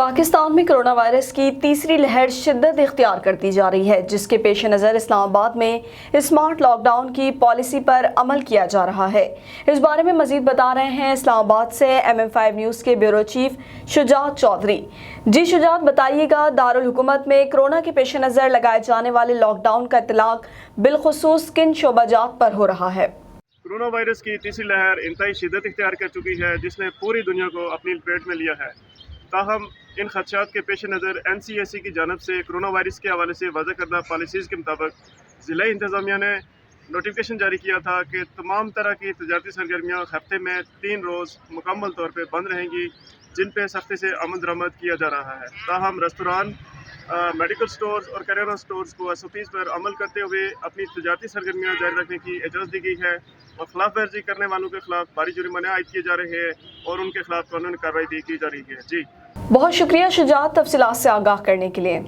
पाकिस्तान में corona virus की तीसरी लहर शिद्दत इख्तियार करती जा रही है, जिसके पेश नज़र इस्लामाबाद में स्मार्ट लॉकडाउन की पॉलिसी पर अमल किया जा रहा है। इस बारे में मजीद बता रहे हैं इस्लामाबाद से MM5 न्यूज़ के ब्यूरो चीफ शुजात चौधरी। जी शुजात, बताइएगा दारुल हुकूमत में कोरोना के पेश नज़र लगाए जाने वाले लॉकडाउन का इतलाक बिलखुसूस किन शोबाजात पर हो रहा है? कोरोना वायरस की तीसरी लहर इंतहाई शिद्दत इख्तियार कर चुकी है, जिसने पूरी दुनिया को अपनी लपेट में लिया है। ताहम इन खदशात के पेश नज़र NCAC की जानब से कोरोना वायरस के हवाले से वाज़ा करदा पॉलिसीज़ के मुताबिक ज़िला इंतज़ामिया ने नोटिफिकेशन जारी किया था कि तमाम तरह की तजारती सरगर्मियाँ हफ्ते में 3 रोज़ मुकम्मल तौर पर बंद रहेंगी, जिन पर सख्ती से अमल दरामद किया जा रहा है। ताहम रेस्तरान, मेडिकल स्टोर्स और करियाना स्टोर्स को SOPs पर अमल करते हुए अपनी तजारती सरगर्मियाँ जारी रखने की इजाज़त दी गई है और खिलाफ वर्जी करने वालों के खिलाफ भारी जुर्माने आयद किए जा रहे हैं और उनके खिलाफ कानूनी कार्रवाई की जा रही है। जी बहुत शुक्रिया शुजात, तफसीलात से आगाह करने के लिए।